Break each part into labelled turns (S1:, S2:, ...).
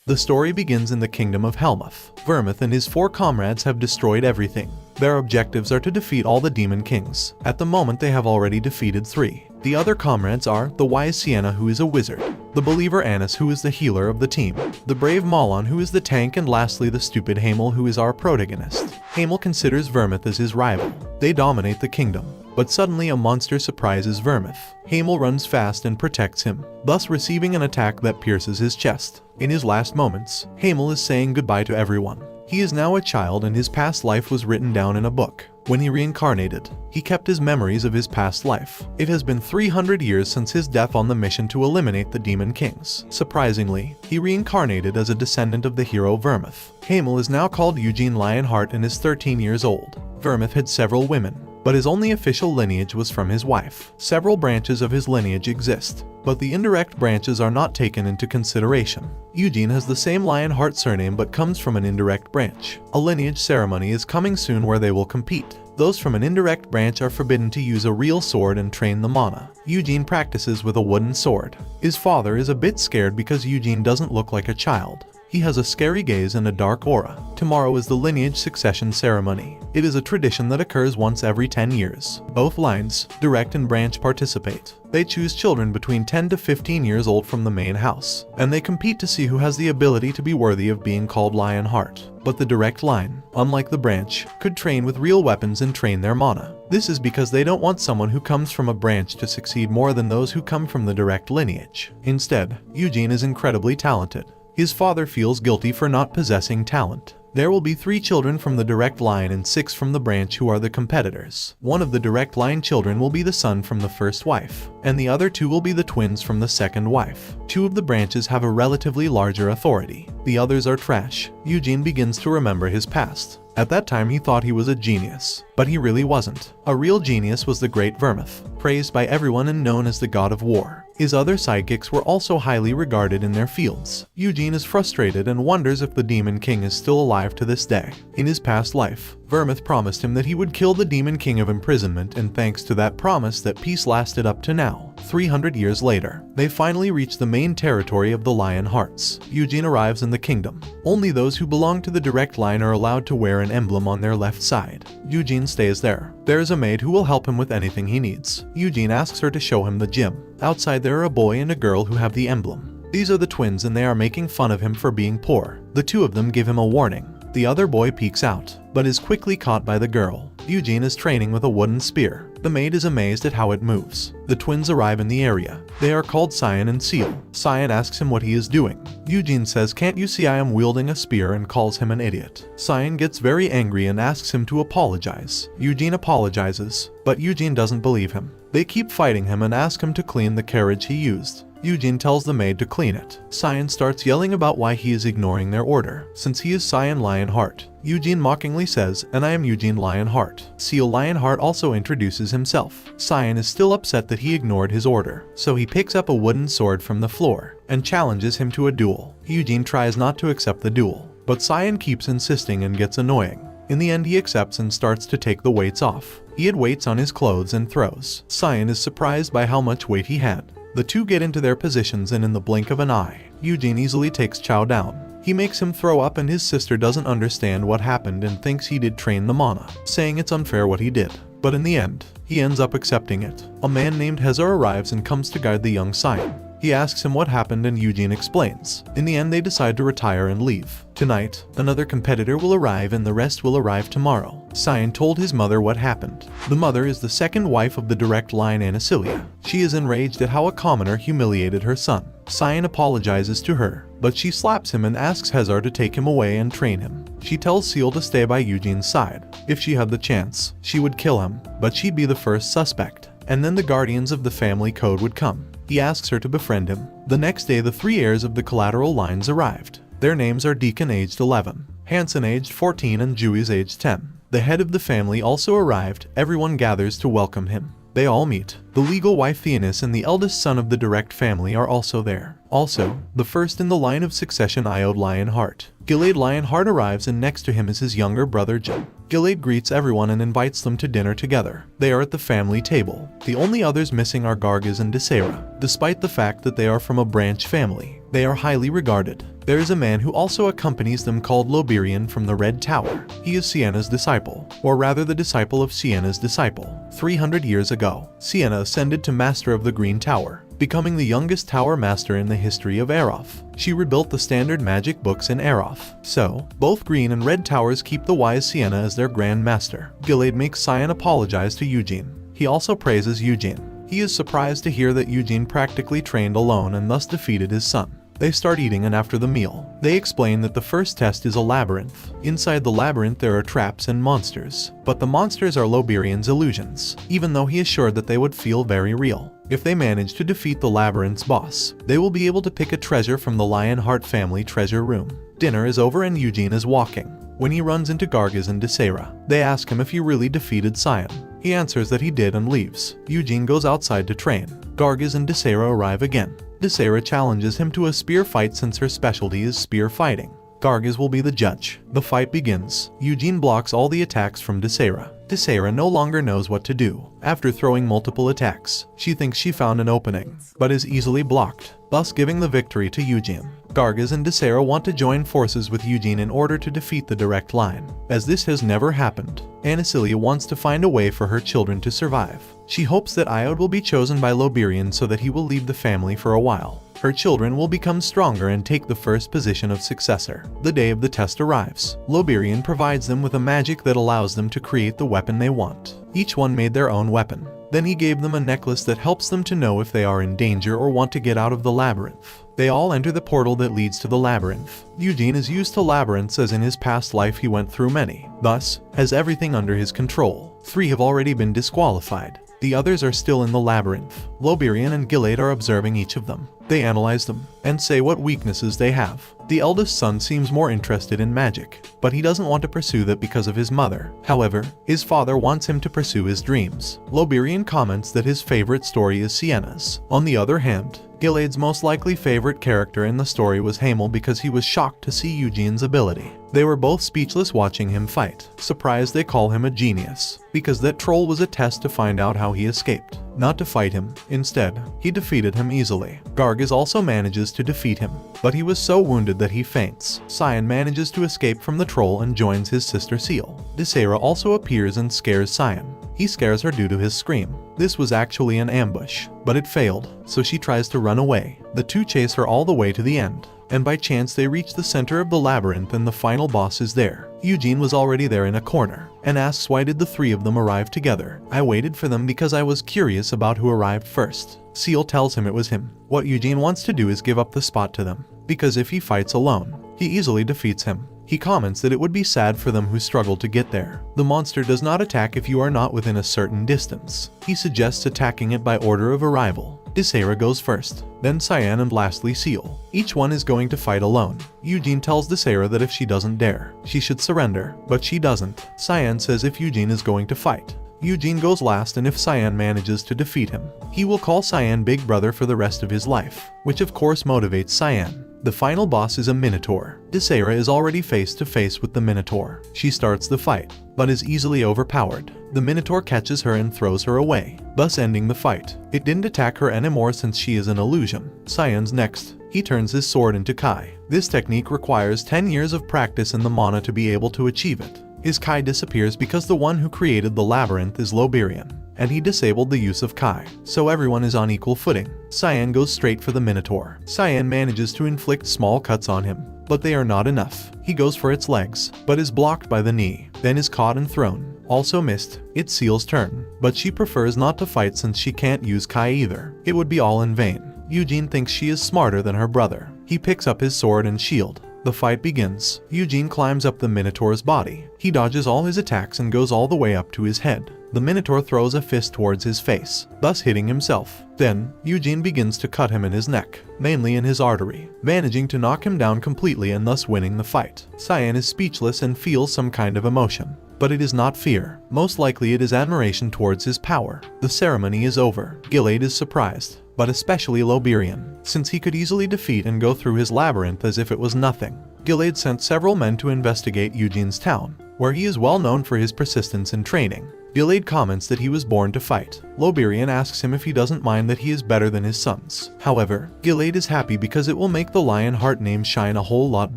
S1: The story begins in the kingdom of Helmuth. Vermouth and his 4 comrades have destroyed everything. Their objectives are to defeat all the demon kings. At the moment they have already defeated 3. The other comrades are the wise Sienna, who is a wizard, the believer Annis, who is the healer of the team, the brave Malon, who is the tank, and lastly the stupid Hamel, who is our protagonist. Hamel considers Vermouth as his rival. They dominate the kingdom. But suddenly a monster surprises Vermouth. Hamel runs fast and protects him, thus receiving an attack that pierces his chest. In his last moments, Hamel is saying goodbye to everyone. He is now a child and his past life was written down in a book. When he reincarnated, he kept his memories of his past life. It has been 300 years since his death on the mission to eliminate the demon kings. Surprisingly, he reincarnated as a descendant of the hero Vermouth. Hamel is now called Eugene Lionheart and is 13 years old. Vermouth had several women, but his only official lineage was from his wife. Several branches of his lineage exist, but the indirect branches are not taken into consideration. Eugene has the same Lionheart surname but comes from an indirect branch. A lineage ceremony is coming soon where they will compete. Those from an indirect branch are forbidden to use a real sword and train the mana. Eugene practices with a wooden sword. His father is a bit scared because Eugene doesn't look like a child. He has a scary gaze and a dark aura. Tomorrow is the lineage succession ceremony. It is a tradition that occurs once every 10 years. Both lines, direct and branch, participate. They choose children between 10 to 15 years old from the main house, and they compete to see who has the ability to be worthy of being called Lionheart. But the direct line, unlike the branch, could train with real weapons and train their mana. This is because they don't want someone who comes from a branch to succeed more than those who come from the direct lineage. Instead, Eugene is incredibly talented. His father feels guilty for not possessing talent. There will be 3 children from the direct line and 6 from the branch who are the competitors. One of the direct line children will be the son from the first wife, and the other 2 will be the twins from the second wife. 2 of the branches have a relatively larger authority. The others are trash. Eugene begins to remember his past. At that time he thought he was a genius, but he really wasn't. A real genius was the great Vermouth, praised by everyone and known as the god of war. His other sidekicks were also highly regarded in their fields. Eugene is frustrated and wonders if the Demon King is still alive to this day. In his past life, Vermouth promised him that he would kill the Demon King of imprisonment, and thanks to that promise that peace lasted up to now. 300 years later, they finally reach the main territory of the Lionhearts. Eugene arrives in the kingdom. Only those who belong to the direct line are allowed to wear an emblem on their left side. Eugene stays there. There is a maid who will help him with anything he needs. Eugene asks her to show him the gym. Outside there are a boy and a girl who have the emblem. These are the twins and they are making fun of him for being poor. The 2 of them give him a warning. The other boy peeks out, but is quickly caught by the girl. Eugene is training with a wooden spear. The maid is amazed at how it moves. The twins arrive in the area. They are called Cyan and Seal. Cyan asks him what he is doing. Eugene says, "Can't you see I am wielding a spear?" and calls him an idiot. Cyan gets very angry and asks him to apologize. Eugene apologizes, but Eugene doesn't believe him. They keep fighting him and ask him to clean the carriage he used. Eugene tells the maid to clean it. Cyan starts yelling about why he is ignoring their order, since he is Cyan Lionheart. Eugene mockingly says, "And I am Eugene Lionheart." Seal Lionheart also introduces himself. Cyan is still upset that he ignored his order, so he picks up a wooden sword from the floor and challenges him to a duel. Eugene tries not to accept the duel, but Cyan keeps insisting and gets annoying. In the end he accepts and starts to take the weights off. He had weights on his clothes and throws. Cyan is surprised by how much weight he had. The 2 get into their positions and in the blink of an eye, Eugene easily takes Chow down. He makes him throw up and his sister doesn't understand what happened and thinks he did train the mana, saying it's unfair what he did. But in the end, he ends up accepting it. A man named Hezar arrives and comes to guide the young Cyan. He asks him what happened and Eugene explains. In the end they decide to retire and leave. Tonight, another competitor will arrive and the rest will arrive tomorrow. Cyan told his mother what happened. The mother is the second wife of the direct line Anasilia. She is enraged at how a commoner humiliated her son. Cyan apologizes to her, but she slaps him and asks Hezar to take him away and train him. She tells Seal to stay by Eugene's side. If she had the chance, she would kill him, but she'd be the first suspect. And then the guardians of the family code would come. He asks her to befriend him. The next day the 3 heirs of the collateral lines arrived. Their names are Deacon aged 11, Hansen aged 14 and Juiz aged 10. The head of the family also arrived. Everyone gathers to welcome him. They all meet. The legal wife Theonis and the eldest son of the direct family are also there. Also, the first in the line of succession Iode Lionheart. Gilead Lionheart arrives and next to him is his younger brother Jim. Gilead greets everyone and invites them to dinner together. They are at the family table. The only others missing are Gargis and Desera. Despite the fact that they are from a branch family, they are highly regarded. There is a man who also accompanies them called Loberian from the Red Tower. He is Siena's disciple, or rather the disciple of Siena's disciple. 300 years ago, Siena ascended to Master of the Green Tower, becoming the youngest tower master in the history of Aeroth. She rebuilt the standard magic books in Aeroth. So, both Green and Red Towers keep the wise Siena as their Grand Master. Gilead makes Cyan apologize to Eugene. He also praises Eugene. He is surprised to hear that Eugene practically trained alone and thus defeated his son. They start eating, and after the meal, they explain that the first test is a labyrinth. Inside the labyrinth there are traps and monsters, but the monsters are Loberian's illusions, even though he is sure that they would feel very real. If they manage to defeat the labyrinth's boss, they will be able to pick a treasure from the Lionheart family treasure room. Dinner is over and Eugene is walking when he runs into Gargis and Desera. They ask him if he really defeated Cyan. He answers that he did and leaves. Eugene goes outside to train. Gargis and Desera arrive again. Desera challenges him to a spear fight since her specialty is spear fighting. Gargis will be the judge. The fight begins. Eugene blocks all the attacks from Desera. Desera no longer knows what to do. After throwing multiple attacks, she thinks she found an opening, but is easily blocked, thus giving the victory to Eugene. Gargis and Desera want to join forces with Eugene in order to defeat the direct line. As this has never happened, Anasilia wants to find a way for her children to survive. She hopes that Iode will be chosen by Loberian so that he will leave the family for a while. Her children will become stronger and take the first position of successor. The day of the test arrives. Loberian provides them with a magic that allows them to create the weapon they want. Each one made their own weapon. Then he gave them a necklace that helps them to know if they are in danger or want to get out of the labyrinth. They all enter the portal that leads to the labyrinth. Eugene is used to labyrinths as in his past life he went through many, thus has everything under his control. 3 have already been disqualified. The others are still in the labyrinth. Loberian and Gilead are observing each of them. They analyze them and say what weaknesses they have. The eldest son seems more interested in magic, but he doesn't want to pursue that because of his mother. However, his father wants him to pursue his dreams. Loberian comments that his favorite story is Siena's. On the other hand, Gilead's most likely favorite character in the story was Hamel because he was shocked to see Eugene's ability. They were both speechless watching him fight. Surprised, they call him a genius, because that troll was a test to find out how he escaped, not to fight him. Instead, he defeated him easily. Gargis also manages to defeat him, but he was so wounded that he faints. Cyan manages to escape from the troll and joins his sister Seal. Desera also appears and scares Cyan. He scares her due to his scream. This was actually an ambush, but it failed, so she tries to run away. The two chase her all the way to the end, and by chance they reach the center of the labyrinth and the final boss is there. Eugene was already there in a corner, and asks why did the 3 of them arrive together. I waited for them because I was curious about who arrived first. Seal tells him it was him. What Eugene wants to do is give up the spot to them, because if he fights alone, he easily defeats him. He comments that it would be sad for them who struggle to get there. The monster does not attack if you are not within a certain distance. He suggests attacking it by order of arrival. Desera goes first, then Cyan and lastly Seal. Each one is going to fight alone. Eugene tells Desera that if she doesn't dare, she should surrender, but she doesn't. Cyan says if Eugene is going to fight, Eugene goes last, and if Cyan manages to defeat him, he will call Cyan Big Brother for the rest of his life, which of course motivates Cyan. The final boss is a Minotaur. Desera is already face to face with the Minotaur. She starts the fight, but is easily overpowered. The Minotaur catches her and throws her away, thus ending the fight. It didn't attack her anymore since she is an illusion. Cyan's next. He turns his sword into Kai. This technique requires 10 years of practice and the mana to be able to achieve it. His Kai disappears because the one who created the labyrinth is Loberian, and he disabled the use of Kai, so everyone is on equal footing. Cyan goes straight for the Minotaur. Cyan manages to inflict small cuts on him, but they are not enough. He goes for its legs, but is blocked by the knee, then is caught and thrown. Also missed. It's Seal's turn, but she prefers not to fight since she can't use Kai either. It would be all in vain. Eugene thinks she is smarter than her brother. He picks up his sword and shield. The fight begins. Eugene climbs up the Minotaur's body. He dodges all his attacks and goes all the way up to his head. The Minotaur throws a fist towards his face, thus hitting himself. Then, Eugene begins to cut him in his neck, mainly in his artery, managing to knock him down completely and thus winning the fight. Cyan is speechless and feels some kind of emotion, but it is not fear. Most likely it is admiration towards his power. The ceremony is over. Gilead is surprised, but especially Loberian, since he could easily defeat and go through his labyrinth as if it was nothing. Gilead sent several men to investigate Eugene's town, where he is well known for his persistence in training. Gilade comments that he was born to fight. Loberian asks him if he doesn't mind that he is better than his sons. However, Gilade is happy because it will make the lion heart name shine a whole lot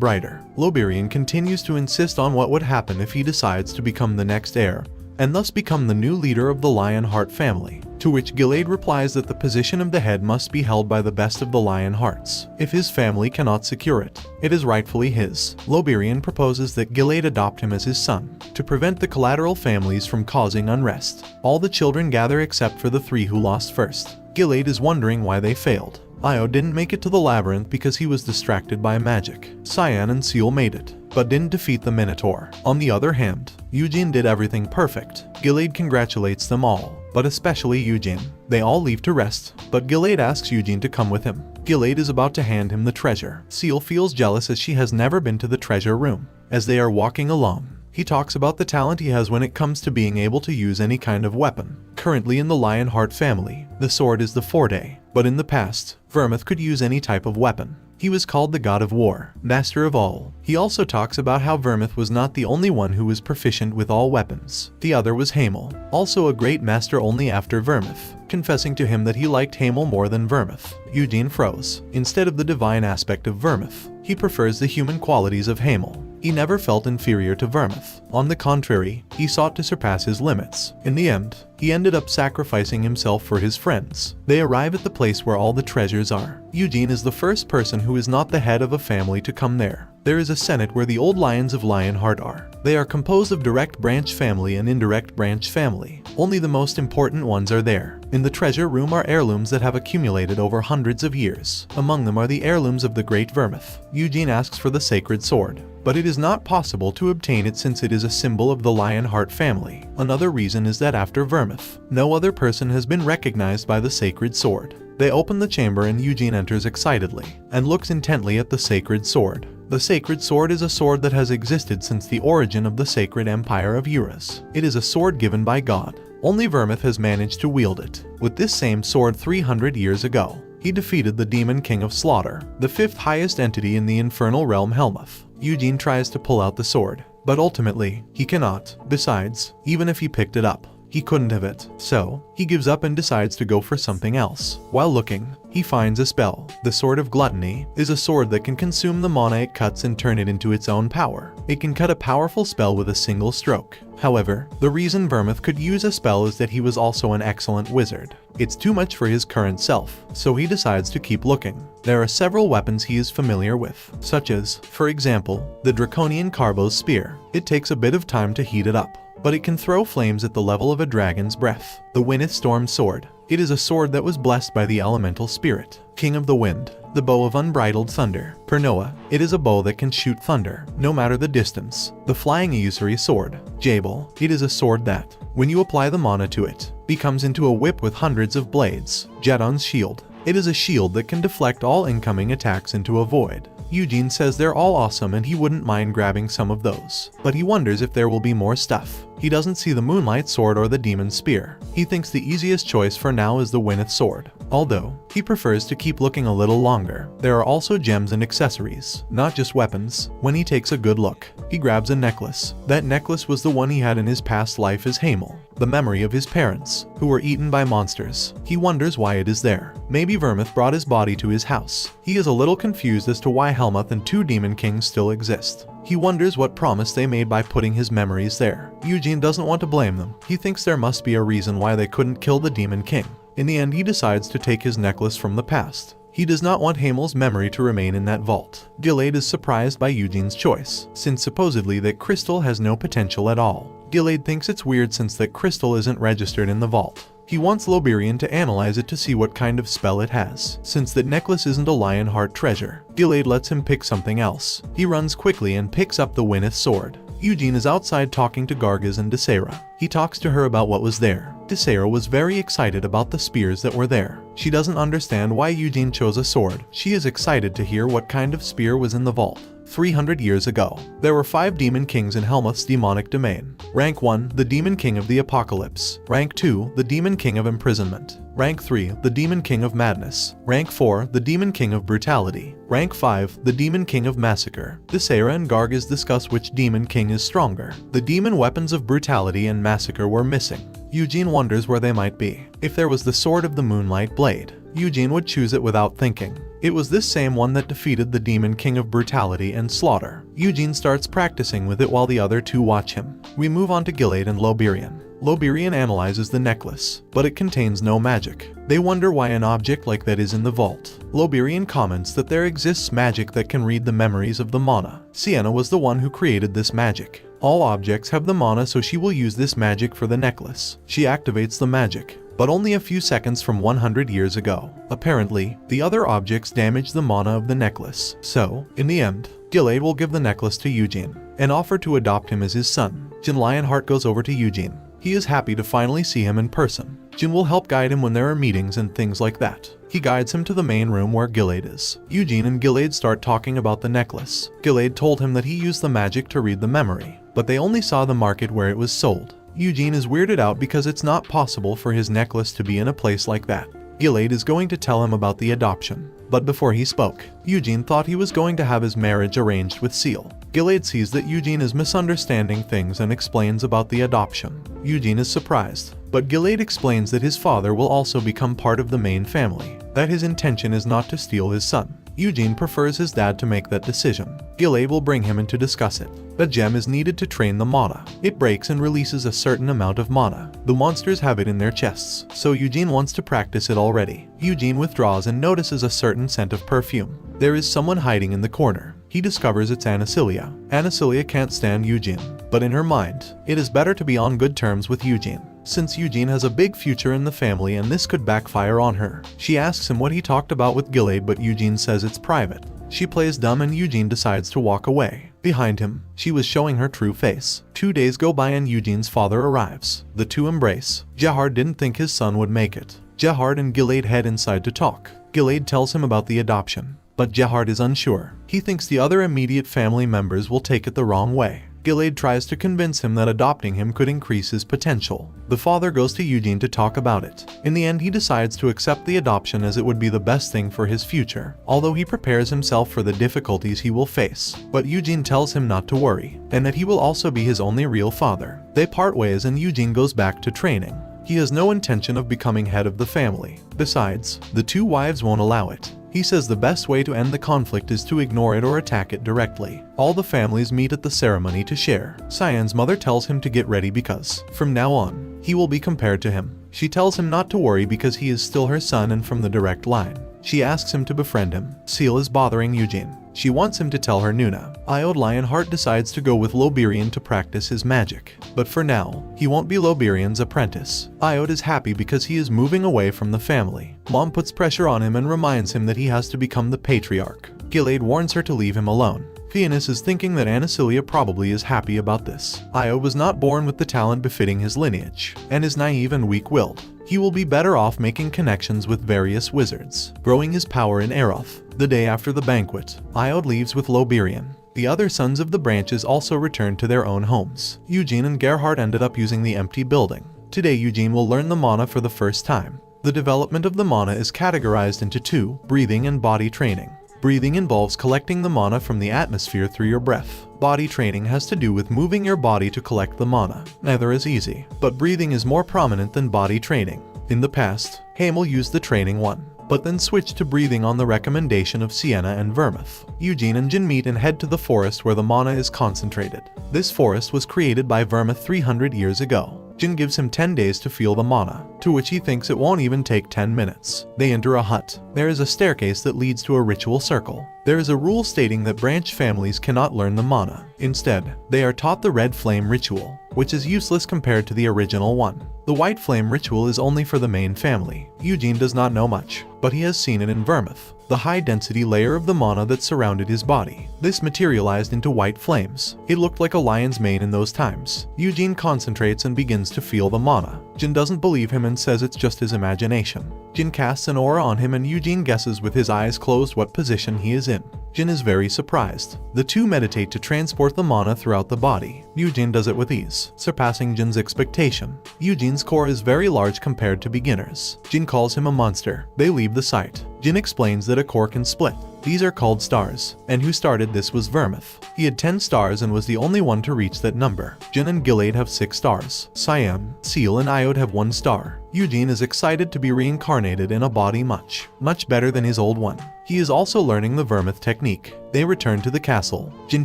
S1: brighter. Loberian continues to insist on what would happen if he decides to become the next heir, and thus become the new leader of the Lionheart family, to which Gilade replies that the position of the head must be held by the best of the Lionhearts. If his family cannot secure it, it is rightfully his. Loberian proposes that Gilade adopt him as his son, to prevent the collateral families from causing unrest. All the children gather except for the 3 who lost first. Gilade is wondering why they failed. Io didn't make it to the labyrinth because he was distracted by magic. Cyan and Seal made it, but didn't defeat the Minotaur. On the other hand, Eugene did everything perfect. Gilade congratulates them all, but especially Eugene. They all leave to rest, but Gilade asks Eugene to come with him. Gilade is about to hand him the treasure. Seal feels jealous as she has never been to the treasure room. As they are walking along, he talks about the talent he has when it comes to being able to use any kind of weapon. Currently in the Lionheart family, the sword is the forte, but in the past, Vermouth could use any type of weapon. He was called the god of war, master of all. He also talks about how Vermouth was not the only one who was proficient with all weapons. The other was Hamel, also a great master only after Vermouth, confessing to him that he liked Hamel more than Vermouth. Eugene froze. Instead of the divine aspect of Vermouth, he prefers the human qualities of Hamel. He never felt inferior to Vermouth. On the contrary, he sought to surpass his limits. In the end, he ended up sacrificing himself for his friends. They arrive at the place where all the treasures are. Eugene is the first person who is not the head of a family to come there. There is a senate where the old lions of Lionheart are. They are composed of direct branch family and indirect branch family. Only the most important ones are there. In the treasure room are heirlooms that have accumulated over hundreds of years. Among them are the heirlooms of the great Vermouth. Eugene asks for the sacred sword, but it is not possible to obtain it since it is a symbol of the Lionheart family. Another reason is that after Vermouth, no other person has been recognized by the sacred sword. They open the chamber and Eugene enters excitedly, and looks intently at the sacred sword. The sacred sword is a sword that has existed since the origin of the sacred empire of Eurus. It is a sword given by God. Only Vermouth has managed to wield it. With this same sword 300 years ago, he defeated the demon king of slaughter, the 5th highest entity in the infernal realm Helmuth. Eugene tries to pull out the sword, but ultimately, he cannot. Besides, even if he picked it up, he couldn't have it. So, he gives up and decides to go for something else. While looking, he finds a spell. The Sword of Gluttony is a sword that can consume the mana it cuts and turn it into its own power. It can cut a powerful spell with a single stroke. However, the reason Vermouth could use a spell is that he was also an excellent wizard. It's too much for his current self, so he decides to keep looking. There are several weapons he is familiar with, such as, for example, the Draconian Carbo's spear. It takes a bit of time to heat it up, but it can throw flames at the level of a dragon's breath. The Winneth Storm Sword. It is a sword that was blessed by the elemental spirit, King of the Wind. The Bow of Unbridled Thunder. Pernoa. It is a bow that can shoot thunder, no matter the distance. The Flying Usury Sword. Jabal. It is a sword that, when you apply the mana to it, becomes into a whip with hundreds of blades. Jedon's Shield. It is a shield that can deflect all incoming attacks into a void. Eugene says they're all awesome and he wouldn't mind grabbing some of those, but he wonders if there will be more stuff. He doesn't see the Moonlight Sword or the Demon Spear. He thinks the easiest choice for now is the Winneth Sword, although he prefers to keep looking a little longer. There are also gems and accessories, not just weapons. When he takes a good look, he grabs a necklace. That necklace was the one he had in his past life as Hamel, the memory of his parents, who were eaten by monsters. He wonders why it is there. Maybe Vermouth brought his body to his house. He is a little confused as to why Helmuth and 2 Demon Kings still exist. He wonders what promise they made by putting his memories there. Eugene doesn't want to blame them. He thinks there must be a reason why they couldn't kill the Demon King. In the end, he decides to take his necklace from the past. He does not want Hamel's memory to remain in that vault. Gilade is surprised by Eugene's choice, since supposedly that crystal has no potential at all. Gilade thinks it's weird since that crystal isn't registered in the vault. He wants Loberian to analyze it to see what kind of spell it has. Since that necklace isn't a Lionheart treasure, Gilade lets him pick something else. He runs quickly and picks up the Winneth Sword. Eugene is outside talking to Gargaz and Desera. He talks to her about what was there. Desera was very excited about the spears that were there. She doesn't understand why Eugene chose a sword. She is excited to hear what kind of spear was in the vault. 300 years ago, there were 5 demon kings in Helmuth's demonic domain. Rank 1, the demon king of the apocalypse. Rank 2, the demon king of imprisonment. Rank 3, the demon king of madness. Rank 4, the demon king of brutality. Rank 5, the demon king of massacre. Desera and Gargis discuss which demon king is stronger. The demon weapons of brutality and massacre were missing. Eugene wonders where they might be. If there was the sword of the moonlight blade, Eugene would choose it without thinking. It was this same one that defeated the demon king of brutality and slaughter. Eugene starts practicing with it while the other two watch him. We move on to Gilead and Loberian. Loberian analyzes the necklace, but it contains no magic. They wonder why an object like that is in the vault. Loberian comments that there exists magic that can read the memories of the mana. Sienna was the one who created this magic. All objects have the mana, so she will use this magic for the necklace. She activates the magic, but only a few seconds from 100 years ago. Apparently, the other objects damage the mana of the necklace. So, in the end, Gilead will give the necklace to Eugene and offer to adopt him as his son. Jin Lionheart goes over to Eugene. He is happy to finally see him in person. Jin will help guide him when there are meetings and things like that. He guides him to the main room where Gilead is. Eugene and Gilead start talking about the necklace. Gilead told him that he used the magic to read the memory, but they only saw the market where it was sold. Eugene is weirded out because it's not possible for his necklace to be in a place like that. Gilead is going to tell him about the adoption, but before he spoke, Eugene thought he was going to have his marriage arranged with Seal. Gilead sees that Eugene is misunderstanding things and explains about the adoption. Eugene is surprised, but Gilead explains that his father will also become part of the main family, that his intention is not to steal his son. Eugene prefers his dad to make that decision. Gilead will bring him in to discuss it. A gem is needed to train the mana. It breaks and releases a certain amount of mana. The monsters have it in their chests, so Eugene wants to practice it already. Eugene withdraws and notices a certain scent of perfume. There is someone hiding in the corner. He discovers it's Anacilia. Anacilia can't stand Eugene, but in her mind, it is better to be on good terms with Eugene, since Eugene has a big future in the family and this could backfire on her. She asks him what he talked about with Gilead, but Eugene says it's private. She plays dumb and Eugene decides to walk away. Behind him, she was showing her true face. 2 days go by and Eugene's father arrives. The two embrace. Jehard didn't think his son would make it. Jehard and Gilead head inside to talk. Gilead tells him about the adoption, but Jehard is unsure. He thinks the other immediate family members will take it the wrong way. Gilead tries to convince him that adopting him could increase his potential. The father goes to Eugene to talk about it. In the end, he decides to accept the adoption as it would be the best thing for his future, although he prepares himself for the difficulties he will face. But Eugene tells him not to worry, and that he will also be his only real father. They part ways and Eugene goes back to training. He has no intention of becoming head of the family. Besides, the two wives won't allow it. He says the best way to end the conflict is to ignore it or attack it directly. All the families meet at the ceremony to share. Cyan's mother tells him to get ready because, from now on, he will be compared to him. She tells him not to worry because he is still her son and from the direct line. She asks him to befriend him. Seal is bothering Eugene. She wants him to tell her Nuna. Iode Lionheart decides to go with Loberian to practice his magic. But for now, he won't be Loberian's apprentice. Iode is happy because he is moving away from the family. Mom puts pressure on him and reminds him that he has to become the patriarch. Gilead warns her to leave him alone. Fianus is thinking that Anacilia probably is happy about this. Iode was not born with the talent befitting his lineage, and is naive and weak-willed. He will be better off making connections with various wizards, growing his power in Aeroth. The day after the banquet, Iode leaves with Loberian. The other sons of the branches also returned to their own homes. Eugene and Gerhard ended up using the empty building. Today Eugene will learn the mana for the first time. The development of the mana is categorized into two: breathing and body training. Breathing involves collecting the mana from the atmosphere through your breath. Body training has to do with moving your body to collect the mana. Neither is easy, but breathing is more prominent than body training. In the past, Hamel used the training one, but then switched to breathing on the recommendation of Sienna and Vermouth. Eugene and Jin meet and head to the forest where the mana is concentrated. This forest was created by Vermouth 300 years ago. Jin gives him 10 days to feel the mana, to which he thinks it won't even take 10 minutes. They enter a hut. There is a staircase that leads to a ritual circle. There is a rule stating that branch families cannot learn the mana. Instead, they are taught the red flame ritual, which is useless compared to the original one. The white flame ritual is only for the main family. Eugene does not know much, but he has seen it in Vermouth. the high-density layer of the mana that surrounded his body. This materialized into white flames. It looked like a lion's mane in those times. Eugene concentrates and begins to feel the mana. Jin doesn't believe him and says it's just his imagination. Jin casts an aura on him and Eugene guesses with his eyes closed what position he is in. Jin is very surprised. The two meditate to transport the mana throughout the body. Eugene does it with ease, surpassing Jin's expectation. Eugene's core is very large compared to beginners. Jin calls him a monster. They leave the site. Jin explains that a core can split. These are called stars, and who started this was Vermouth. He had 10 stars and was the only one to reach that number. Jin and Gilead have 6 stars. Cyan, Seal, and Iode have 1 star. Eugene is excited to be reincarnated in a body much better than his old one. He is also learning the Vermouth technique. They return to the castle. Jin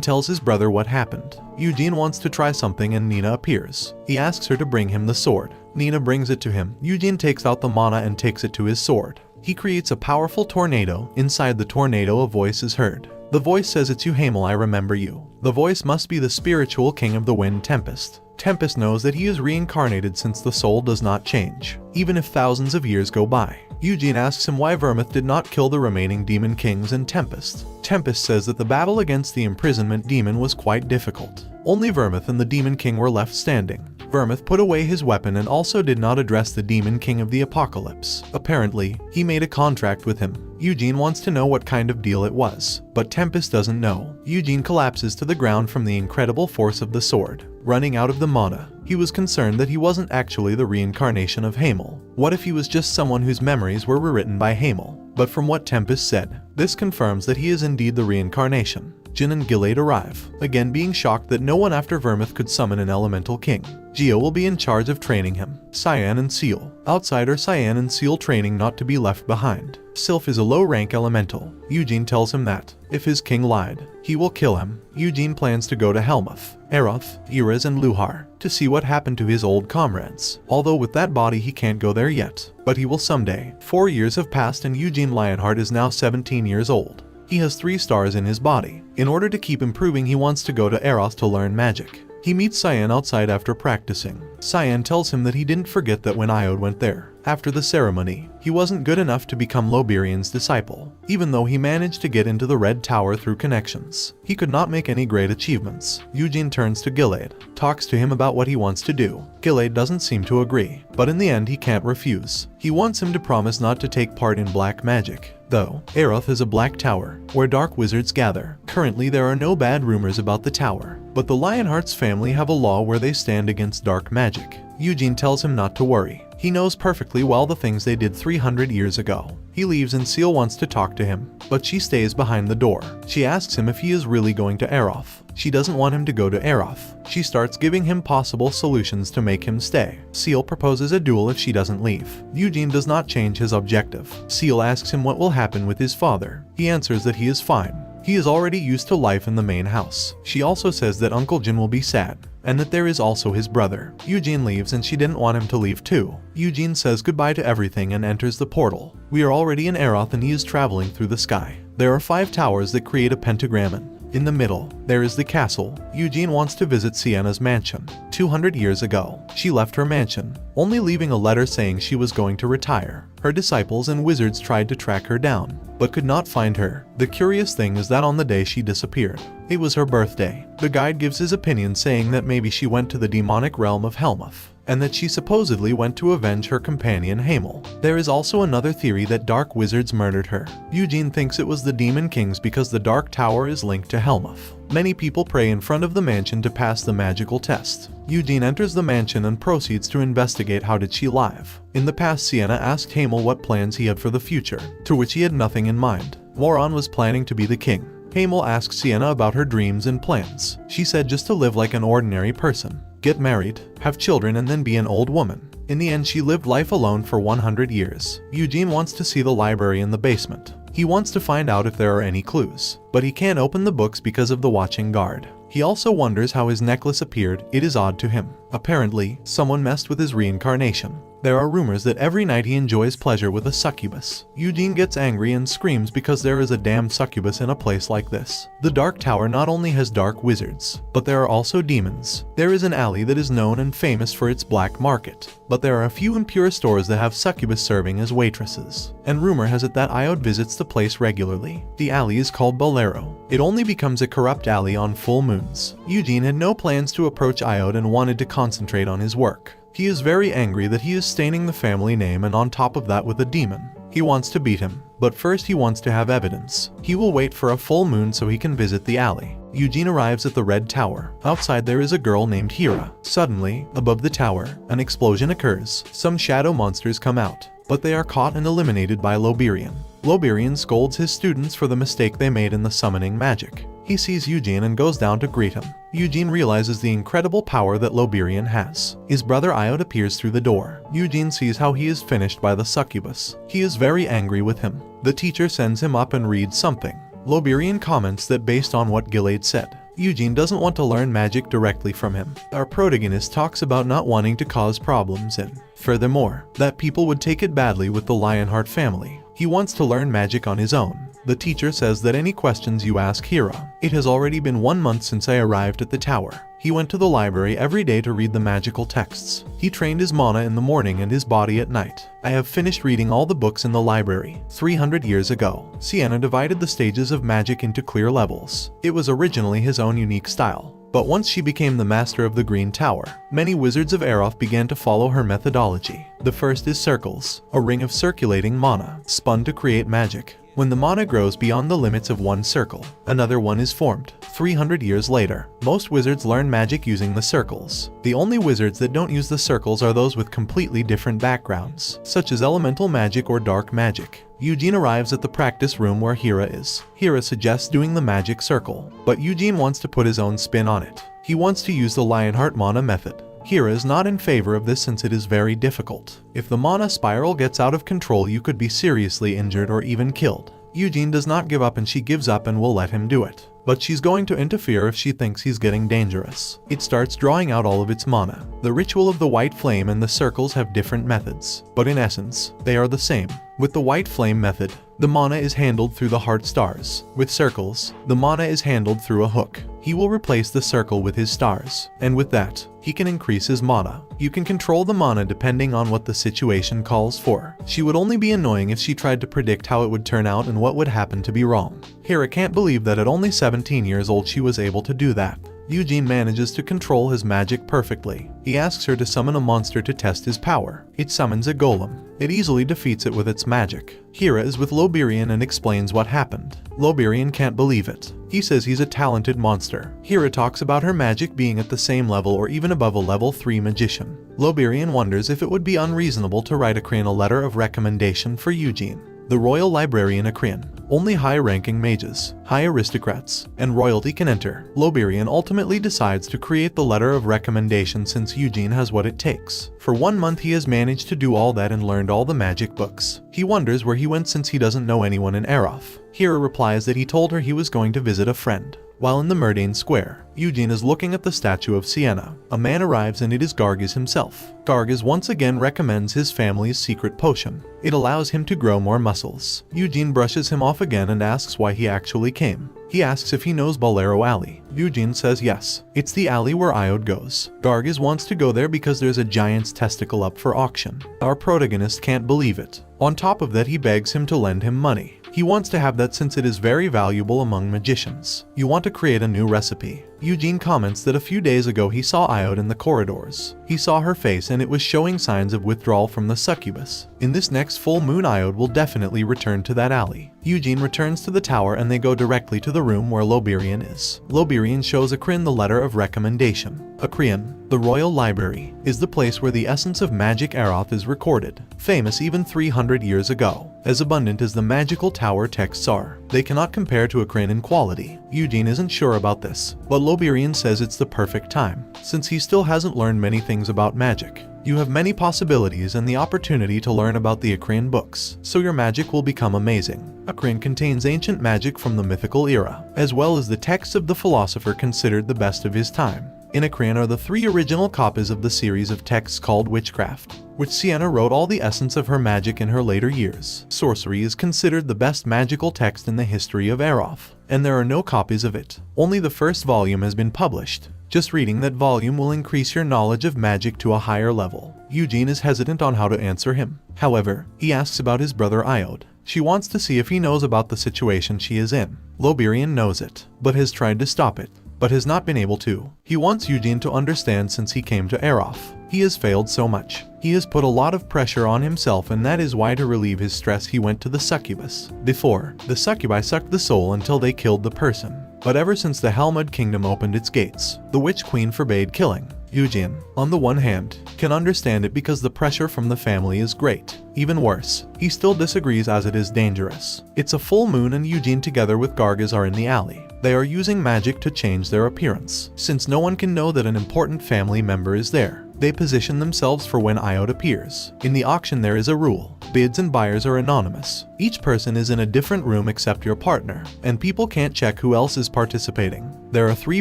S1: tells his brother what happened. Eugene wants to try something and Nina appears. He asks her to bring him the sword. Nina brings it to him. Eugene takes out the mana and takes it to his sword. He creates a powerful tornado. Inside the tornado a voice is heard. The voice says, "It's you, Hamel, I remember you." The voice must be the spiritual king of the wind, Tempest. Tempest knows that he is reincarnated since the soul does not change, even if thousands of years go by. Eugene asks him why Vermouth did not kill the remaining demon kings and Tempest. Tempest says that the battle against the imprisonment demon was quite difficult. Only Vermouth and the demon king were left standing. Vermouth put away his weapon and also did not address the demon king of the apocalypse. Apparently, he made a contract with him. Eugene wants to know what kind of deal it was, but Tempest doesn't know. Eugene collapses to the ground from the incredible force of the sword, running out of the mana. He was concerned that he wasn't actually the reincarnation of Hamel. What if he was just someone whose memories were rewritten by Hamel? But from what Tempest said, this confirms that he is indeed the reincarnation. Jin and Gilead arrive, again being shocked that no one after Vermouth could summon an elemental king. Geo will be in charge of training him. Cyan and Seal. Outside are Cyan and Seal training not to be left behind. Sylph is a low-rank elemental. Eugene tells him that, if his king lied, he will kill him. Eugene plans to go to Helmuth, Eroth, Erez, and Luhar to see what happened to his old comrades. Although with that body he can't go there yet, but he will someday. 4 years have passed and Eugene Lionheart is now 17 years old. He has 3 stars in his body. In order to keep improving, he wants to go to Eroth to learn magic. He meets Cyan outside after practicing. Cyan tells him that he didn't forget that when Iode went there, after the ceremony, he wasn't good enough to become Loberian's disciple. Even though he managed to get into the Red Tower through connections, he could not make any great achievements. Eugene turns to Gilead, talks to him about what he wants to do. Gilead doesn't seem to agree, but in the end he can't refuse. He wants him to promise not to take part in black magic. Though, Eroth is a black tower, where dark wizards gather. Currently there are no bad rumors about the tower, but the Lionheart's family have a law where they stand against dark magic. Eugene tells him not to worry. He knows perfectly well the things they did 300 years ago. He leaves and Seal wants to talk to him, but she stays behind the door. She asks him if he is really going to Eroth. She doesn't want him to go to Eroth. She starts giving him possible solutions to make him stay. Seal proposes a duel if she doesn't leave. Eugene does not change his objective. Seal asks him what will happen with his father. He answers that he is fine. He is already used to life in the main house. She also says that Uncle Jin will be sad, and that there is also his brother. Eugene leaves and she didn't want him to leave too. Eugene says goodbye to everything and enters the portal. We are already in Eroth and he is traveling through the sky. There are 5 towers that create a pentagram. In the middle, there is the castle. Eugene wants to visit Sienna's mansion. 200 years ago, she left her mansion, only leaving a letter saying she was going to retire. Her disciples and wizards tried to track her down, but could not find her. The curious thing is that on the day she disappeared, it was her birthday. The guide gives his opinion saying that maybe she went to the demonic realm of Helmuth, and that she supposedly went to avenge her companion Hamel. There is also another theory that dark wizards murdered her. Eugene thinks it was the demon kings because the dark tower is linked to Helmuth. Many people pray in front of the mansion to pass the magical test. Eugene enters the mansion and proceeds to investigate how did she live. In the past, Sienna asked Hamel what plans he had for the future, to which he had nothing in mind. Moron was planning to be the king. Hamel asked Sienna about her dreams and plans. She said just to live like an ordinary person, get married, have children, and then be an old woman. In the end, she lived life alone for 100 years. Eugene wants to see the library in the basement. He wants to find out if there are any clues, but he can't open the books because of the watching guard. He also wonders how his necklace appeared. It is odd to him. Apparently, someone messed with his reincarnation. There are rumors that every night he enjoys pleasure with a succubus. Eugene gets angry and screams because there is a damned succubus in a place like this. The Dark Tower not only has dark wizards, but there are also demons. There is an alley that is known and famous for its black market, but there are a few impure stores that have succubus serving as waitresses. And rumor has it that Iode visits the place regularly. The alley is called Bolero. It only becomes a corrupt alley on full moons. Eugene had no plans to approach Iode and wanted to concentrate on his work. He is very angry that he is staining the family name, and on top of that with a demon. He wants to beat him, but first he wants to have evidence. He will wait for a full moon so he can visit the alley. Eugene arrives at the Red Tower. Outside there is a girl named Hira. Suddenly, above the tower, an explosion occurs. Some shadow monsters come out, but they are caught and eliminated by Loberian. Loberian scolds his students for the mistake they made in the summoning magic. He sees Eugene and goes down to greet him. Eugene realizes the incredible power that Loberian has. His brother Iode appears through the door. Eugene sees how he is finished by the succubus. He is very angry with him. The teacher sends him up and reads something. Loberian comments that based on what Gilade said, Eugene doesn't want to learn magic directly from him. Our protagonist talks about not wanting to cause problems and, furthermore, that people would take it badly with the Lionheart family. He wants to learn magic on his own. The teacher says that any questions you ask Hira. It has already been 1 month since I arrived at the tower. He went to the library every day to read the magical texts. He trained his mana in the morning and his body at night. I have finished reading all the books in the library. 300 years ago, Sienna divided the stages of magic into clear levels. It was originally his own unique style. But once she became the master of the Green Tower, many wizards of Aeroth began to follow her methodology. The first is circles, a ring of circulating mana, spun to create magic. When the mana grows beyond the limits of one circle, another one is formed. 300 years later, most wizards learn magic using the circles. The only wizards that don't use the circles are those with completely different backgrounds, such as elemental magic or dark magic. Eugene arrives at the practice room where Hira is. Hira suggests doing the magic circle, but Eugene wants to put his own spin on it. He wants to use the Lionheart mana method. Hira is not in favor of this since it is very difficult. If the mana spiral gets out of control, you could be seriously injured or even killed. Eugene does not give up and she gives up and will let him do it. But she's going to interfere if she thinks he's getting dangerous. It starts drawing out all of its mana. The ritual of the white flame and the circles have different methods, but in essence, they are the same. With the white flame method, the mana is handled through the heart stars. With circles, the mana is handled through a hook. He will replace the circle with his stars, and with that, he can increase his mana. You can control the mana depending on what the situation calls for. She would only be annoying if she tried to predict how it would turn out and what would happen to be wrong. Hira can't believe that at only 17 years old she was able to do that. Eugene manages to control his magic perfectly. He asks her to summon a monster to test his power. It summons a golem. It easily defeats it with its magic. Hira is with Loberian and explains what happened. Loberian can't believe it. He says he's a talented monster. Hira talks about her magic being at the same level or even above a level 3 magician. Loberian wonders if it would be unreasonable to write Akrian a letter of recommendation for Eugene. The Royal Librarian Akrian. Only high-ranking mages, high aristocrats, and royalty can enter. Loberian ultimately decides to create the letter of recommendation since Eugene has what it takes. For 1 month he has managed to do all that and learned all the magic books. He wonders where he went since he doesn't know anyone in Aeroth. Hira replies that he told her he was going to visit a friend. While in the Murdain Square, Eugene is looking at the statue of Sienna. A man arrives and it is Gargis himself. Gargis once again recommends his family's secret potion. It allows him to grow more muscles. Eugene brushes him off again and asks why he actually came. He asks if he knows Bolero Alley. Eugene says yes. It's the alley where Iode goes. Gargis wants to go there because there's a giant's testicle up for auction. Our protagonist can't believe it. On top of that, he begs him to lend him money. He wants to have that since it is very valuable among magicians. You want to create a new recipe. Eugene comments that a few days ago he saw Iode in the corridors. He saw her face and it was showing signs of withdrawal from the succubus. In this next full moon, Iode will definitely return to that alley. Eugene returns to the tower and they go directly to the room where Loberian is. Loberian shows Akrian the letter of recommendation. Akrian, the Royal Library, is the place where the essence of magic Aeroth is recorded. Famous even 300 years ago. As abundant as the magical tower texts are, they cannot compare to Akrian in quality. Eugene isn't sure about this, but Loberian says it's the perfect time, since he still hasn't learned many things about magic. You have many possibilities and the opportunity to learn about the Akrian books, so your magic will become amazing. Akrian contains ancient magic from the mythical era, as well as the texts of the philosopher considered the best of his time. In a crane are the 3 original copies of the series of texts called Witchcraft, which Sienna wrote all the essence of her magic in her later years. Sorcery is considered the best magical text in the history of Eroth, and there are no copies of it. Only the first volume has been published. Just reading that volume will increase your knowledge of magic to a higher level. Eugene is hesitant on how to answer him. However, he asks about his brother Iode. She wants to see if he knows about the situation she is in. Loberian knows it, but has tried to stop it, but has not been able to. He wants Eugene to understand since he came to Eroth. He has failed so much. He has put a lot of pressure on himself, and that is why to relieve his stress he went to the succubus. Before, the succubi sucked the soul until they killed the person. But ever since the Helmud kingdom opened its gates, the witch queen forbade killing. Eugene, on the one hand, can understand it because the pressure from the family is great. Even worse, he still disagrees as it is dangerous. It's a full moon and Eugene together with Gargaz are in the alley. They are using magic to change their appearance. Since no one can know that an important family member is there, they position themselves for when Iode appears. In the auction there is a rule. Bids and buyers are anonymous. Each person is in a different room except your partner, and people can't check who else is participating. There are 3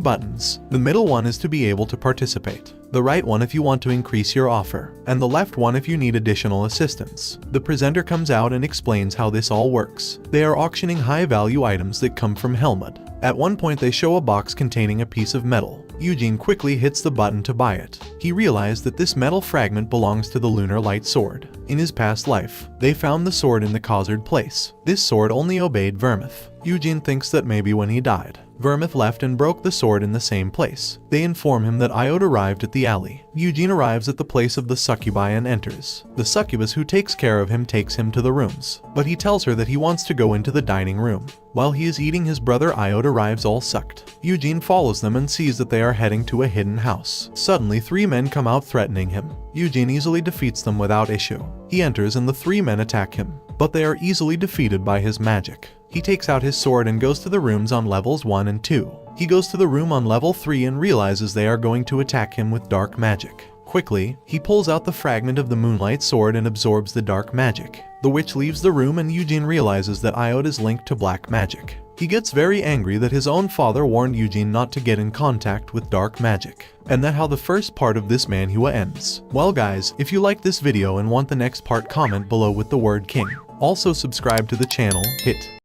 S1: buttons. The middle one is to be able to participate, the right one if you want to increase your offer, and the left one if you need additional assistance. The presenter comes out and explains how this all works. They are auctioning high-value items that come from Helmud. At one point they show a box containing a piece of metal. Eugene quickly hits the button to buy it. He realized that this metal fragment belongs to the Lunar Light Sword. In his past life, they found the sword in the Khazard place. This sword only obeyed Vermouth. Eugene thinks that maybe when he died, Vermouth left and broke the sword in the same place. They inform him that Iode arrived at the alley. Eugene arrives at the place of the succubi and enters. The succubus who takes care of him takes him to the rooms, but he tells her that he wants to go into the dining room. While he is eating, his brother Iode arrives all sucked. Eugene follows them and sees that they are heading to a hidden house. Suddenly 3 men come out threatening him. Eugene easily defeats them without issue. He enters and the 3 men attack him, but they are easily defeated by his magic. He takes out his sword and goes to the rooms on levels 1 and 2. He goes to the room on level 3 and realizes they are going to attack him with dark magic. Quickly, he pulls out the fragment of the Moonlight Sword and absorbs the dark magic. The witch leaves the room and Eugene realizes that Iode is linked to black magic. He gets very angry that his own father warned Eugene not to get in contact with dark magic, and that how the first part of this manhwa ends. Well guys, if you like this video and want the next part, comment below with the word king. Also subscribe to the channel, hit